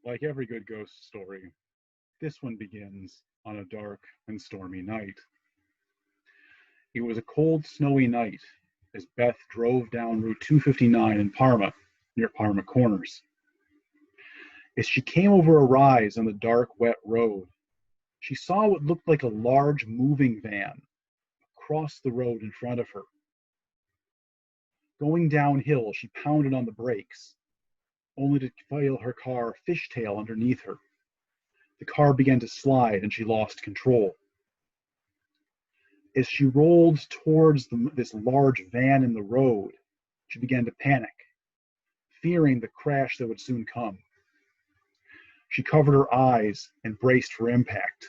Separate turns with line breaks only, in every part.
Like every good ghost story, this one begins on a dark and stormy night. It was a cold, snowy night as Beth drove down Route 259 in Parma, near Parma Corners. As she came over a rise on the dark, wet road, she saw what looked like a large moving van cross the road in front of her. Going downhill, she pounded on the brakes, only to feel her car fishtail underneath her. The car began to slide and she lost control. As she rolled towards this large van in the road, she began to panic, fearing the crash that would soon come. She covered her eyes and braced for impact,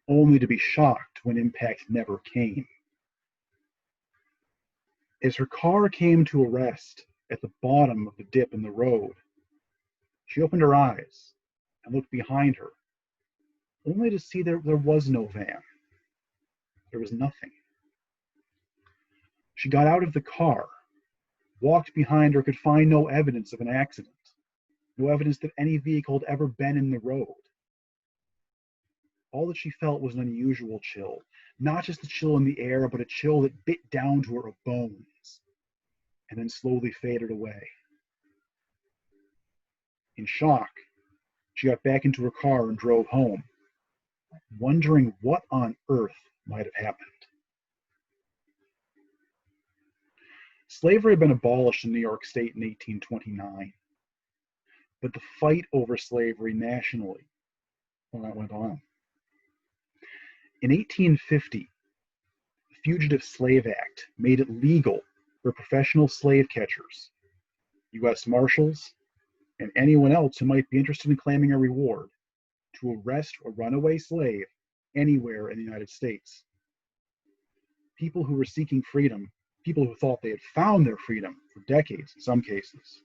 only to be shocked when impact never came. As her car came to a rest at the bottom of the dip in the road, she opened her eyes and looked behind her, only to see there was no van. There was nothing. She got out of the car, walked behind her, could find no evidence of an accident, no evidence that any vehicle had ever been in the road. All that she felt was an unusual chill, not just a chill in the air, but a chill that bit down to her bones and then slowly faded away. In shock, she got back into her car and drove home, wondering what on earth might have happened. Slavery had been abolished in New York State in 1829, but the fight over slavery nationally, well, that went on. In 1850, the Fugitive Slave Act made it legal for professional slave catchers, U.S. Marshals, and anyone else who might be interested in claiming a reward to arrest a runaway slave anywhere in the United States. People who were seeking freedom, people who thought they had found their freedom for decades in some cases,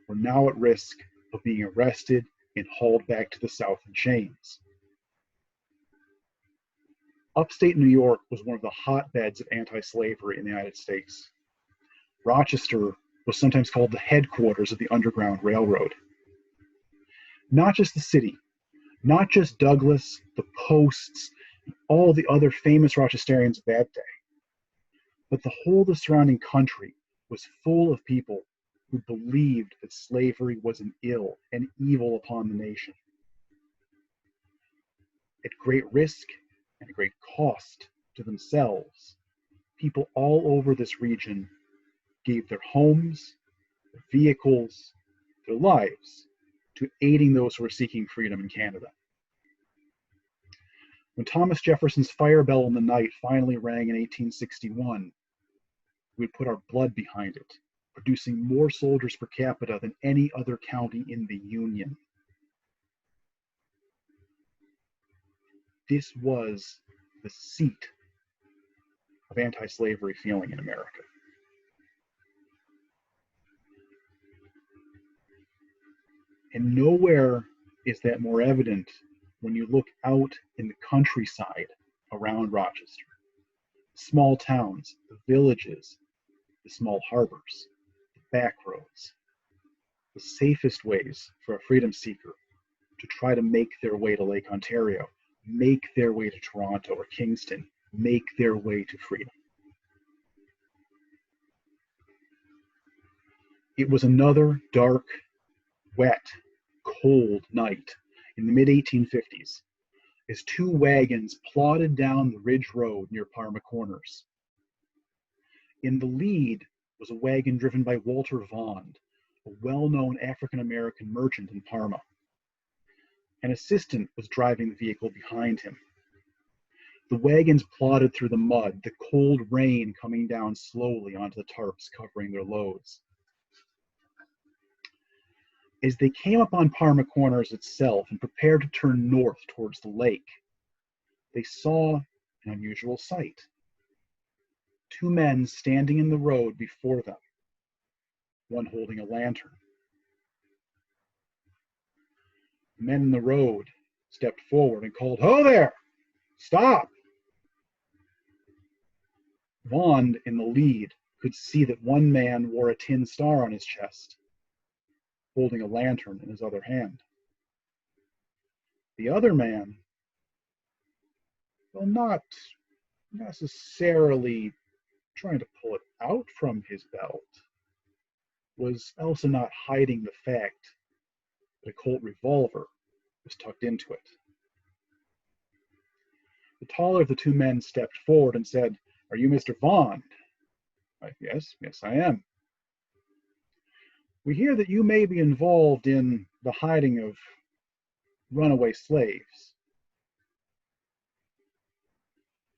were now at risk of being arrested and hauled back to the South in chains. Upstate New York was one of the hotbeds of anti-slavery in the United States. Rochester was sometimes called the headquarters of the Underground Railroad. Not just the city, not just Douglas, the Posts, all the other famous Rochesterians of that day, but the whole of the surrounding country was full of people who believed that slavery was an ill, an evil upon the nation. At great risk and at great cost to themselves, people all over this region gave their homes, their vehicles, their lives to aiding those who were seeking freedom in Canada. When Thomas Jefferson's fire bell in the night finally rang in 1861, we put our blood behind it, producing more soldiers per capita than any other county in the Union. This was the seat of anti-slavery feeling in America. And nowhere is that more evident when you look out in the countryside around Rochester. Small towns, the villages, the small harbors, the back roads, the safest ways for a freedom seeker to try to make their way to Lake Ontario, make their way to Toronto or Kingston, make their way to freedom. It was another dark, wet, cold night in the mid-1850s as two wagons plodded down the ridge road near Parma Corners. In the lead was a wagon driven by Walter Vaughn, a well-known African-American merchant in Parma. An assistant was driving the vehicle behind him. The wagons plodded through the mud, the cold rain coming down slowly onto the tarps covering their loads. As they came upon Parma Corners itself and prepared to turn north towards the lake, they saw an unusual sight. Two men standing in the road before them, one holding a lantern. The men in the road stepped forward and called, "Ho there! Stop!" Vaughn, in the lead, could see that one man wore a tin star on his chest. holding a lantern in his other hand. The other man, well, not necessarily trying to pull it out from his belt, was also not hiding the fact that a Colt revolver was tucked into it. The taller of the two men stepped forward and said, "Are you Mr. Vaughn?" Yes, I am. We hear that you may be involved in the hiding of runaway slaves.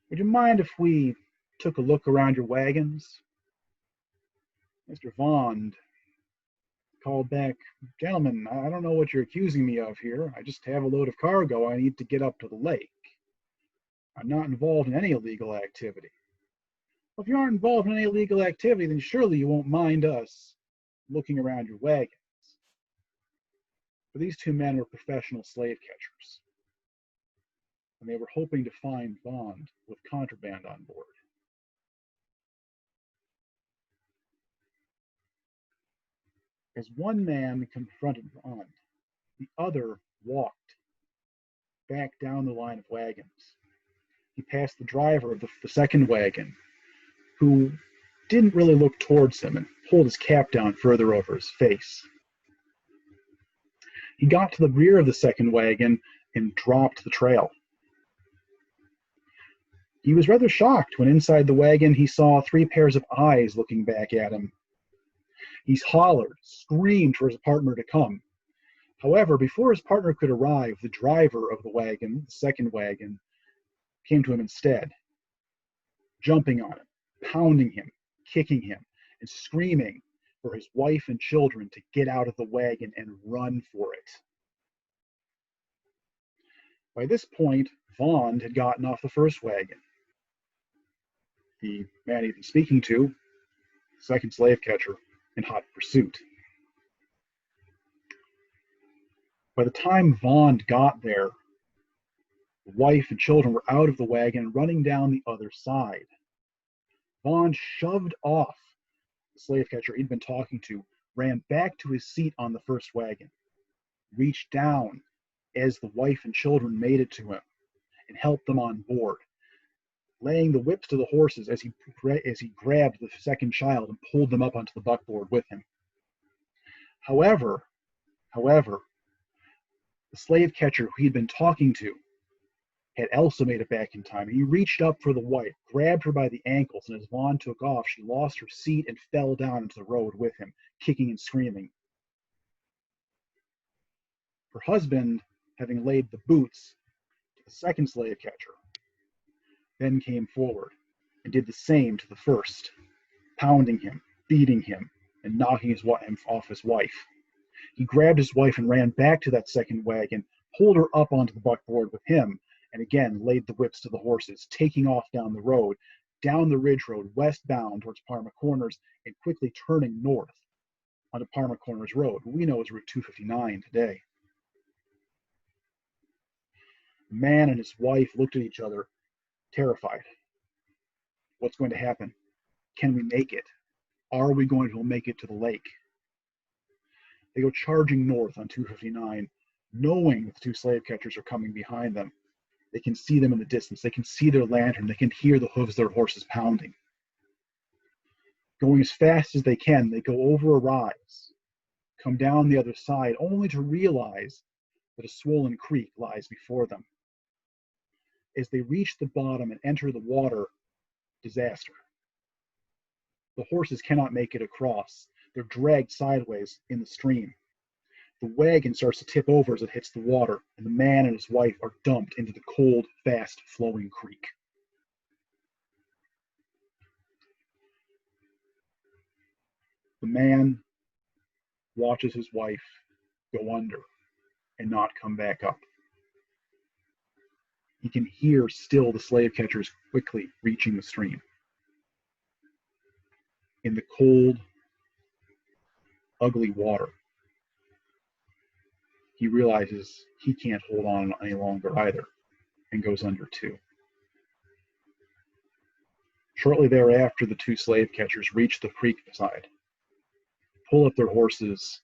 Would you mind if we took a look around your wagons?" Mr. Vaughn called back, "Gentlemen, I don't know what you're accusing me of here. I just have a load of cargo I need to get up to the lake. I'm not involved in any illegal activity." "Well, if you aren't involved in any illegal activity, then surely you won't mind us looking around your wagons." For these two men were professional slave catchers, and they were hoping to find Bond with contraband on board. As one man confronted Bond, the other walked back down the line of wagons. He passed the driver of the second wagon, who didn't really look towards him and pulled his cap down further over his face. He got to the rear of the second wagon and dropped the trail. He was rather shocked when inside the wagon he saw 3 pairs of eyes looking back at him. He hollered, screamed for his partner to come. However, before his partner could arrive, the driver of the wagon, the second wagon, came to him instead, jumping on him, pounding him, kicking him, and screaming for his wife and children to get out of the wagon and run for it. By this point, Vaughn had gotten off the first wagon. The man he'd been speaking to, the second slave catcher, in hot pursuit. By the time Vaughn got there, the wife and children were out of the wagon and running down the other side. Vaughn shoved off the slave catcher he'd been talking to, ran back to his seat on the first wagon, reached down as the wife and children made it to him, and helped them on board, laying the whips to the horses as he grabbed the second child and pulled them up onto the buckboard with him. However, the slave catcher who he'd been talking to had also made it back in time. He reached up for the wife, grabbed her by the ankles, and as Vaughn took off, she lost her seat and fell down into the road with him, kicking and screaming. Her husband, having laid the boots to the second slave catcher, then came forward and did the same to the first, pounding him, beating him, and knocking him off his wife. He grabbed his wife and ran back to that second wagon, pulled her up onto the buckboard with him, and again laid the whips to the horses, taking off down the road, down the ridge road, westbound towards Parma Corners, and quickly turning north onto Parma Corners Road, what we know as Route 259 today. The man and his wife looked at each other, terrified. What's going to happen? Can we make it? Are we going to make it to the lake? They go charging north on 259, knowing that the two slave catchers are coming behind them. They can see them in the distance. They can see their lantern. They can hear the hooves of their horses pounding. Going as fast as they can, they go over a rise, come down the other side, only to realize that a swollen creek lies before them. As they reach the bottom and enter the water, disaster. The horses cannot make it across. They're dragged sideways in the stream. The wagon starts to tip over as it hits the water, and the man and his wife are dumped into the cold, fast-flowing creek. The man watches his wife go under and not come back up. He can hear still the slave catchers quickly reaching the stream. In the cold, ugly water, he realizes he can't hold on any longer either and goes under too. Shortly thereafter, the two slave catchers reach the creek side, pull up their horses,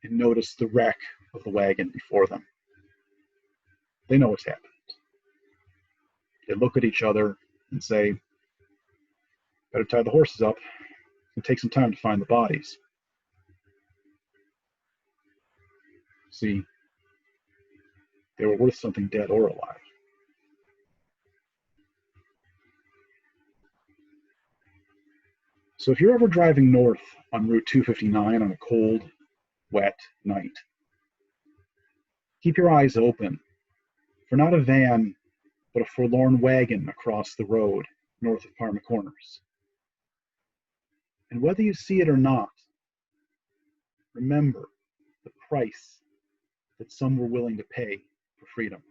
and notice the wreck of the wagon before them. They know what's happened. They look at each other and say, better tie the horses up and take some time to find the bodies. See, they were worth something dead or alive. So if you're ever driving north on Route 259 on a cold, wet night, keep your eyes open for not a van, but a forlorn wagon across the road north of Parma Corners. And whether you see it or not, remember the price that some were willing to pay for freedom.